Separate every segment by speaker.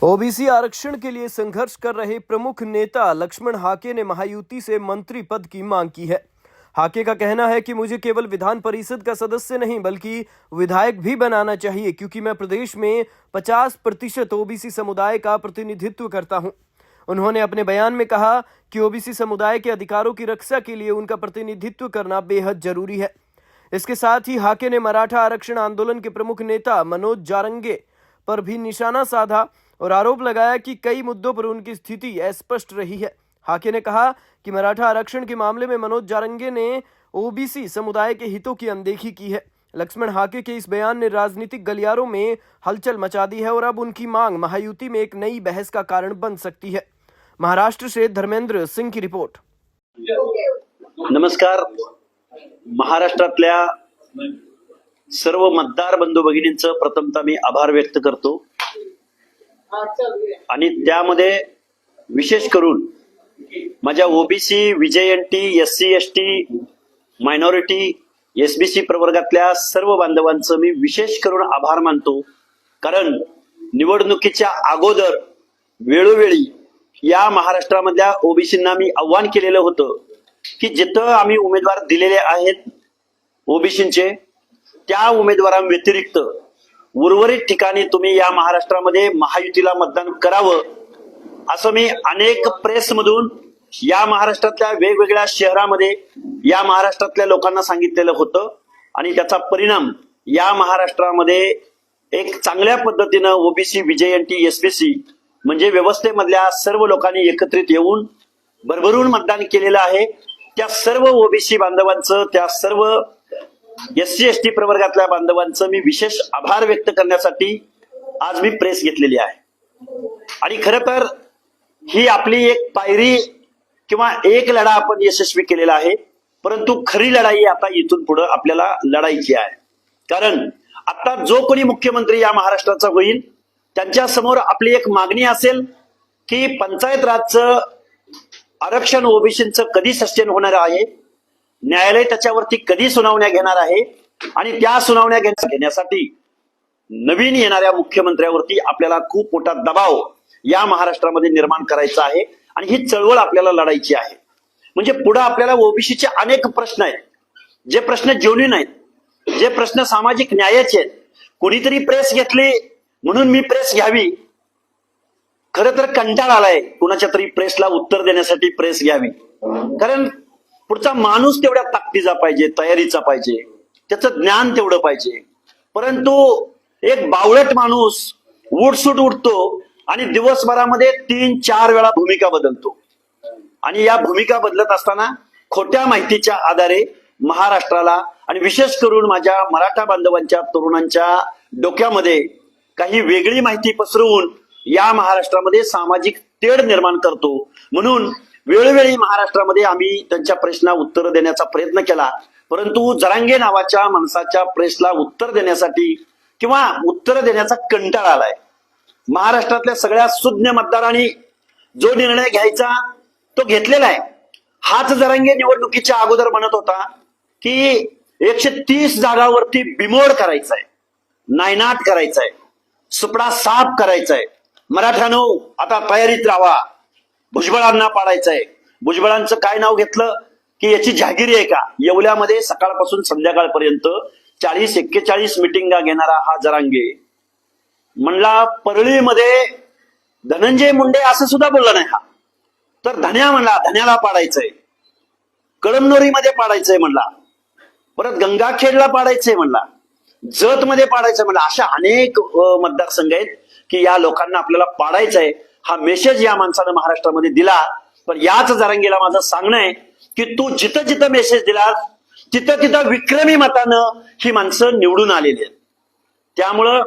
Speaker 1: OBC आरक्षण के लिए संघर्ष कर रहे प्रमुख नेता लक्ष्मण हाके ने महायुति से मंत्री पद की मांग की है। हाके का कहना है कि मुझे केवल विधान परिषद का सदस्य नहीं बल्कि विधायक भी बनाना चाहिए, क्योंकि मैं प्रदेश में 50% ओबीसी समुदाय का प्रतिनिधित्व करता हूं। उन्होंने अपने बयान में कहा कि ओबीसी समुदाय के अधिकारों की रक्षा के लिए उनका प्रतिनिधित्व करना बेहद जरूरी है। इसके साथ ही हाके ने मराठा आरक्षण आंदोलन के प्रमुख नेता मनोज जारंगे पर भी निशाना साधा और आरोप लगाया कि कई मुद्दों पर उनकी स्थिति अस्पष्ट रही है। हाके ने कहा कि मराठा आरक्षण के मामले में मनोज जारंगे ने ओबीसी समुदाय के हितों की अनदेखी की है। लक्ष्मण हाके के इस बयान ने राजनीतिक गलियारों में हलचल मचा दी है और अब उनकी मांग महायुति में एक नई बहस का कारण बन सकती है। महाराष्ट्र से धर्मेंद्र सिंह की रिपोर्ट।
Speaker 2: नमस्कार। महाराष्ट्रातल्या सर्व मतदार बंधू भगिनींचं प्रथमतः मी आभार व्यक्त करतो आणि त्यामध्ये विशेष करून माझ्या OBC, VJNT, SC ST, minority, SBC प्रवर्गातल्या सर्व बांधवांचं मी विशेष करून आभार मानतो। कारण निवडणुकीच्या अगोदर वेळोवेळी या महाराष्ट्रामधल्या ओबीसींना मी आव्हान केलेलं होतं की जिथं आम्ही उमेदवार दिलेले आहेत ओबीसींचे त्या उमेदवारांव्यतिरिक्त उर्वरित ठिकाणी तुम्ही या महाराष्ट्रामध्ये महायुतीला मतदान करावं असं मी अनेक प्रेसमधून या महाराष्ट्रातल्या वेगवेगळ्या शहरामध्ये या महाराष्ट्रातल्या लोकांना सांगितलेलं होतं आणि त्याचा परिणाम या महाराष्ट्रामध्ये एक चांगल्या पद्धतीनं ओबीसी, व्हीजेएनटी, एसबीसी म्हणजे व्यवस्थेमधल्या सर्व लोकांनी एकत्रित येऊन भरभरून मतदान केलेलं आहे। त्या सर्व ओबीसी बांधवांचं, त्या सर्व एससी एसटी प्रवर्गातल्या बांधवांचं मी विशेष आभार व्यक्त करण्यासाठी आज मी प्रेस घेतलेली आहे। आणि खरं तर ही आपली एक पायरी किंवा एक लढा आपण यशस्वी केलेला आहे, परंतु खरी लढाई आता इथून पुढे आपल्याला लढायची आहे। कारण आता जो कोणी मुख्यमंत्री या महाराष्ट्राचा होईल त्यांच्या समोर आपली एक मागणी असेल की पंचायत राजचं आरक्षण ओबीसींचं कधी सस्टेन होणार आहे, न्यायालय त्याच्यावरती कधी सुनावण्या घेणार आहे आणि त्या सुनावण्या घेण्यासाठी नवीन येणाऱ्या मुख्यमंत्र्यावरती आपल्याला खूप मोठा दबाव या महाराष्ट्रामध्ये निर्माण करायचा आहे आणि ही चळवळ आपल्याला लढायची आहे। म्हणजे पुढे आपल्याला ओबीसीचे अनेक प्रश्न आहेत, जे प्रश्न जेन्युइन आहेत, जे प्रश्न सामाजिक न्यायाचे आहेत। कोणीतरी प्रेस घेतली म्हणून मी प्रेस घ्यावी, खरं तर कंटाळा आलाय कुणाच्या तरी प्रेसला उत्तर देण्यासाठी प्रेस घ्यावी। कारण पुढचा माणूस तेवढ्या ताकदीचा पाहिजे, तयारीचा पाहिजे, त्याचं ज्ञान तेवढं पाहिजे। परंतु एक बावळट माणूस उठसूट उठतो आणि दिवसभरामध्ये 3-4 वेळा भूमिका बदलतो आणि या भूमिका बदलत असताना खोट्या माहितीच्या आधारे महाराष्ट्राला आणि विशेष करून माझ्या मराठा बांधवांच्या तरुणांच्या डोक्यामध्ये काही वेगळी माहिती पसरवून या महाराष्ट्रामध्ये सामाजिक तेढ निर्माण करतो। म्हणून वेळोवेळी महाराष्ट्रामध्ये आम्ही त्यांच्या प्रश्नांना उत्तर देण्याचा प्रयत्न केला, परंतु जरांगे नावाच्या माणसाच्या प्रश्नाला उत्तर देण्यासाठी किंवा उत्तर देण्याचा कंटाळा आलाय। महाराष्ट्रातल्या सगळ्या सुज्ञ मतदारांनी जो निर्णय घ्यायचा तो घेतलेला आहे। हाच जरांगे निवडणुकीच्या अगोदर म्हणत होता की 130 जागांवरती बिमोड करायचा आहे, नायनाट करायचा आहे, सुपडा साफ करायचा आहे। मराठ्यानो आता तयारीत राहा, भुजबळांना पाडायचंय। भुजबळांचं काय नाव घेतलं की याची जहागिरी आहे का? येवल्यामध्ये सकाळपासून संध्याकाळपर्यंत 40-41 मिटिंगा घेणारा हा जरांगे म्हणला परळीमध्ये धनंजय मुंडे असं सुद्धा बोलला नाही हा, तर धन्या म्हणला, धन्याला पाडायचंय, कळमनुरीमध्ये पाडायचंय म्हणला, परत गंगाखेडला पाडायचंय म्हणला, जत मध्ये पाडायचंय म्हणला। अशा अनेक मतदारसंघ आहेत की या लोकांना आपल्याला पाडायचंय। हा मेसेज या माणसानं महाराष्ट्रामध्ये दिला। पण याच जरांगेला माझं सांगणं आहे की तू जिथं जिथं मेसेज दिला तिथं तिथं विक्रमी मतानं ही माणसं निवडून आलेली आहेत। त्यामुळं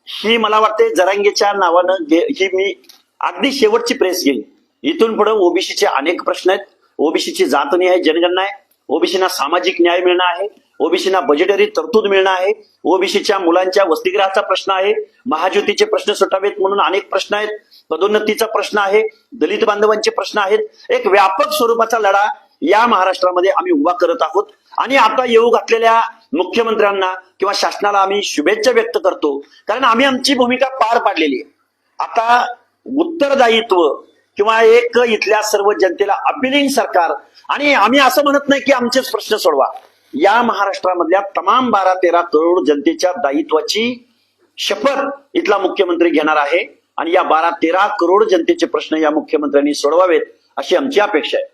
Speaker 2: ही मला वाटते जरांगेच्या नावानं ही मी अगदी शेवटची प्रेस घेईन। इथून पुढे ओबीसीचे अनेक प्रश्न आहेत। ओबीसीची जातनिहाय जनगणना आहे, ओबीसीना सामाजिक न्याय मिळणं आहे, ओबीसीना बजेटरी तरतूद मिळणं आहे, ओबीसीच्या मुलांच्या वसतिगृहाचा प्रश्न आहे, महाज्योतीचे प्रश्न सुटावेत म्हणून अनेक प्रश्न आहेत, पदोन्नतीचा प्रश्न आहे, दलित बांधवांचे प्रश्न आहेत। एक व्यापक स्वरूपाचा लढा या महाराष्ट्रामध्ये आम्ही उभा करत आहोत आणि आता येऊ घातलेल्या मुख्यमंत्र्यांना किंवा शासनाला आम्ही शुभेच्छा व्यक्त करतो, कारण आम्ही आमची भूमिका पार पाडलेली आहे। आता उत्तरदायित्व किंवा एक इथल्या सर्व जनतेला अपिलिंग सरकार, आणि आम्ही असं म्हणत नाही की आमचेच प्रश्न सोडवा, या महाराष्ट्रामधल्या तमाम 12-13 करोड जनतेच्या दायित्वाची शपथ इथला मुख्यमंत्री घेणार आहे आणि या 12-13 करोड जनतेचे प्रश्न या मुख्यमंत्र्यांनी सोडवावेत अशी आमची अपेक्षा आहे.